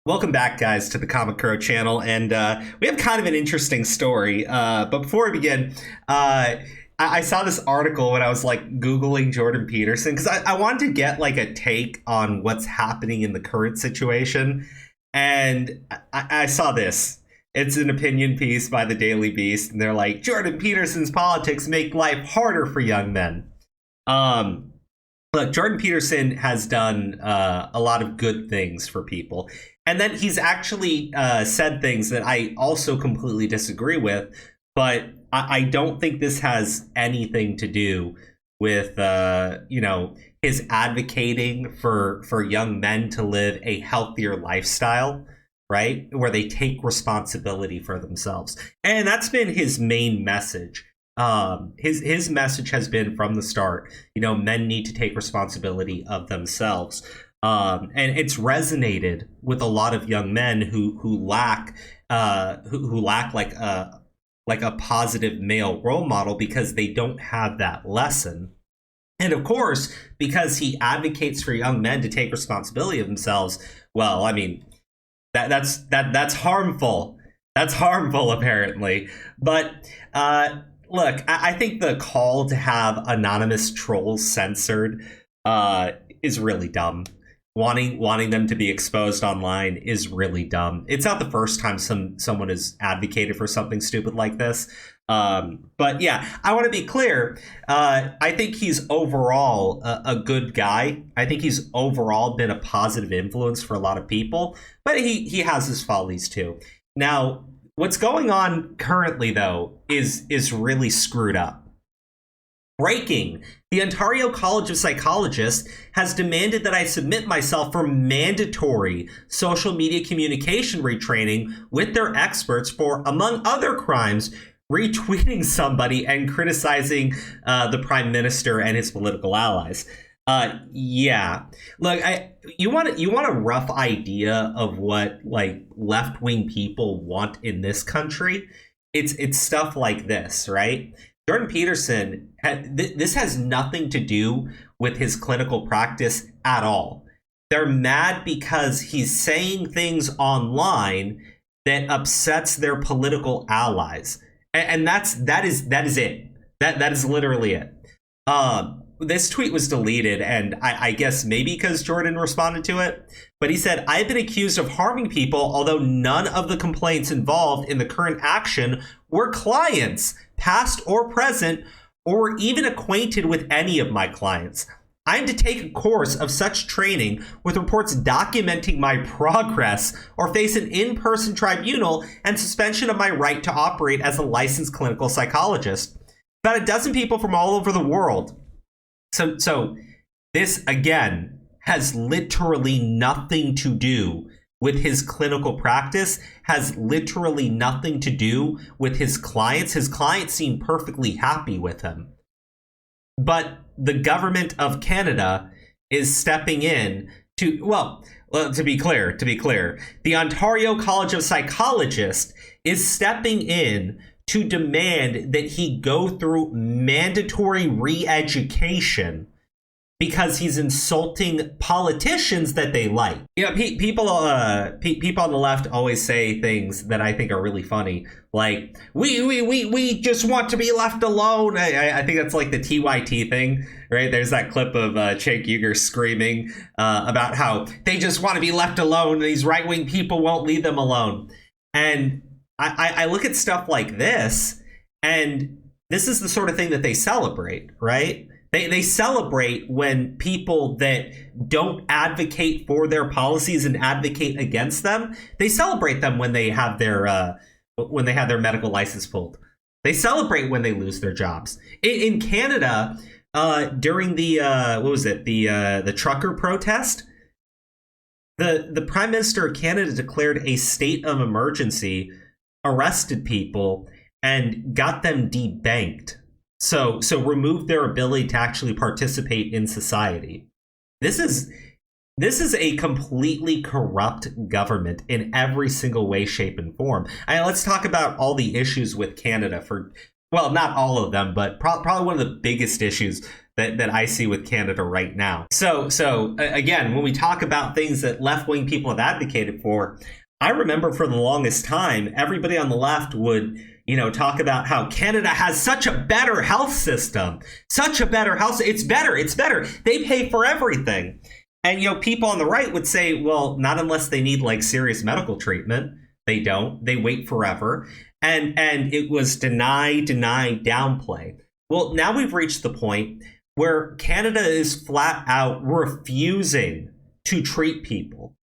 Welcome back, guys, to the Comic Crow channel, and we have kind of an interesting story. But before we begin, I saw this article when I was like Googling Jordan Peterson because I wanted to get like a take on what's happening in the current situation, and I saw this. It's an opinion piece by the Daily Beast, and they're like, Jordan Peterson's politics make life harder for young men. Look, Jordan Peterson has done a lot of good things for people. And then he's actually said things that I also completely disagree with. But I don't think this has anything to do with, his advocating for young men to live a healthier lifestyle, right? Where they take responsibility for themselves. And that's been his main message. His message has been from the start, men need to take responsibility of themselves. And it's resonated with a lot of young men who lack like a positive male role model because they don't have that lesson. And of course, because he advocates for young men to take responsibility of themselves, well, I mean, that's harmful. That's harmful, apparently. But look, I think the call to have anonymous trolls censored is really dumb. Wanting them to be exposed online is really dumb. It's not the first time someone has advocated for something stupid like this. But yeah, I want to be clear. I think he's overall a good guy. I think he's overall been a positive influence for a lot of people. But he has his follies too. Now, what's going on currently, though, is really screwed up. Breaking. The Ontario College of Psychologists has demanded that I submit myself for mandatory social media communication retraining with their experts for, among other crimes, retweeting somebody and criticizing the Prime Minister and his political allies. Yeah. Look, you want a rough idea of what like left-wing people want in this country? It's stuff like this, right? Jordan Peterson, this has nothing to do with his clinical practice at all. They're mad because he's saying things online that upsets their political allies, and that is it. That is literally it. This tweet was deleted, and I guess maybe because Jordan responded to it. But he said, I've been accused of harming people, although none of the complaints involved in the current action were clients, past or present, or even acquainted with any of my clients. I'm to take a course of such training with reports documenting my progress or face an in-person tribunal and suspension of my right to operate as a licensed clinical psychologist. About a dozen people from all over the world. So this, again, has literally nothing to do with his clinical practice, has literally nothing to do with his clients. His clients seem perfectly happy with him. But the government of Canada is stepping in to be clear, the Ontario College of Psychologists is stepping in to demand that he go through mandatory re-education because he's insulting politicians that they like. People on the left always say things that I think are really funny, like we just want to be left alone. I think that's like the TYT thing, right? There's that clip of Cenk Uygur screaming about how they just want to be left alone. These right-wing people won't leave them alone, and I look at stuff like this, and this is the sort of thing that they celebrate, right? They celebrate when people that don't advocate for their policies and advocate against them, they celebrate them when they have their medical license pulled. They celebrate when they lose their jobs. In Canada, during the the trucker protest, the Prime Minister of Canada declared a state of emergency, arrested people, and got them debanked. So removed their ability to actually participate in society. This is a completely corrupt government in every single way, shape, and form. Let's talk about all the issues with Canada for Well, not all of them, but probably one of the biggest issues that I see with Canada right now. So again, when we talk about things that left-wing people have advocated for, I remember for the longest time, everybody on the left would, talk about how Canada has such a better health system, such a better health. It's better. They pay for everything. And, people on the right would say, well, not unless they need like serious medical treatment. They don't. They wait forever. And it was deny, downplay. Well, now we've reached the point where Canada is flat out refusing to treat people.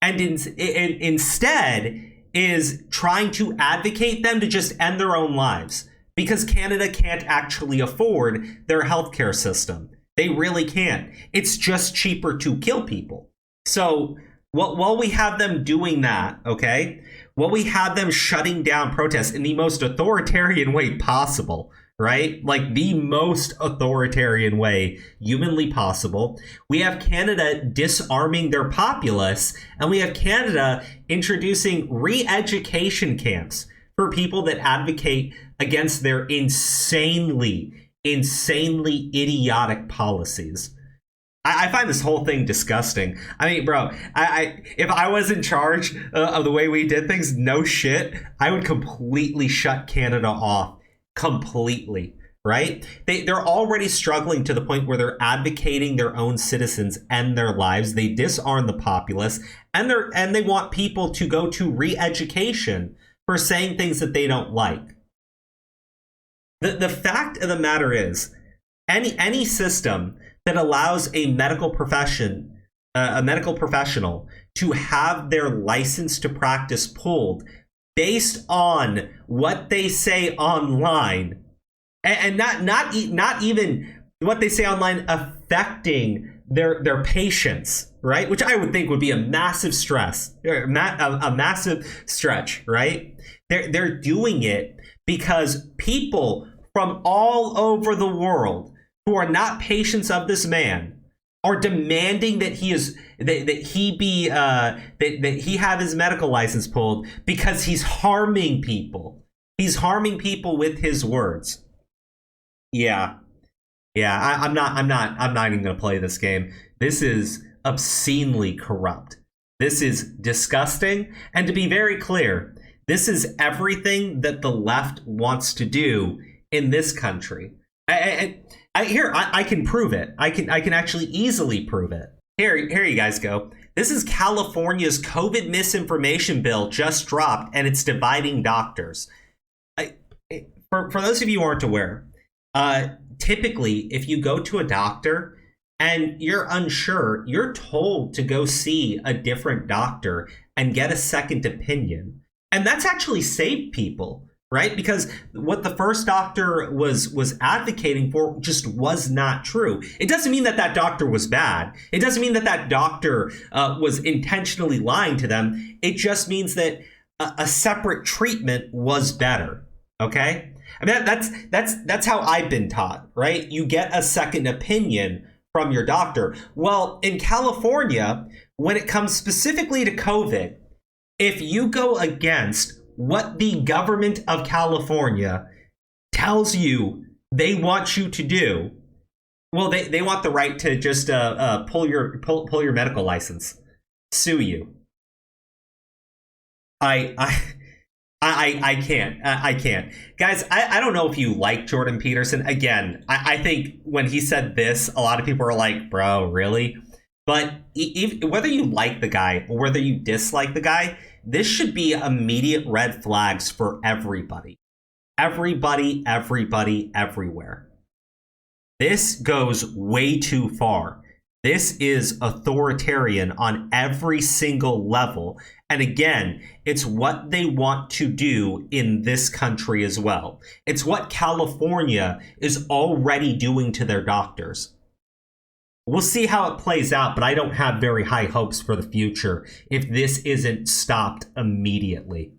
And instead is trying to advocate them to just end their own lives because Canada can't actually afford their healthcare system. They really can't. It's just cheaper to kill people. So while we have them doing that, okay, while we have them shutting down protests in the most authoritarian way possible, right? Like the most authoritarian way humanly possible. We have Canada disarming their populace, and we have Canada introducing re-education camps for people that advocate against their insanely idiotic policies. I find this whole thing disgusting. I mean, bro, if I was in charge of the way we did things, no shit, I would completely shut Canada off. Completely, right? They're already struggling to the point where they're advocating their own citizens and their lives. They disarm the populace, and they want people to go to re-education for saying things that they don't like. The fact of the matter is, any system that allows a medical professional to have their license to practice pulled based on what they say online, and not even what they say online affecting their patients, right? Which I would think would be a massive stress, a massive stretch, right? They're doing it because people from all over the world who are not patients of this man are demanding that he have his medical license pulled because he's harming people. He's harming people with his words. Yeah. I'm not even gonna play this game. This is obscenely corrupt. This is disgusting. And to be very clear, this is everything that the left wants to do in this country. I can prove it. I can actually easily prove it. Here you guys go. This is California's COVID misinformation bill just dropped, and it's dividing doctors. For those of you who aren't aware, typically, if you go to a doctor and you're unsure, you're told to go see a different doctor and get a second opinion. And that's actually saved people, right? Because what the first doctor was advocating for just was not true. It doesn't mean that doctor was bad. It doesn't mean that doctor was intentionally lying to them. It just means that a separate treatment was better. Okay? I mean, that's how I've been taught, right? You get a second opinion from your doctor. Well, in California, when it comes specifically to COVID, if you go against what the government of California tells you they want you to do, well, they want the right to just pull your medical license, sue you. I can't. Guys, I don't know if you like Jordan Peterson. Again, I think when he said this, a lot of people are like, bro, really? But whether you like the guy or whether you dislike the guy, this should be immediate red flags for everybody. Everybody, everywhere. This goes way too far. This is authoritarian on every single level. And again, it's what they want to do in this country as well. It's what California is already doing to their doctors. We'll see how it plays out, but I don't have very high hopes for the future if this isn't stopped immediately.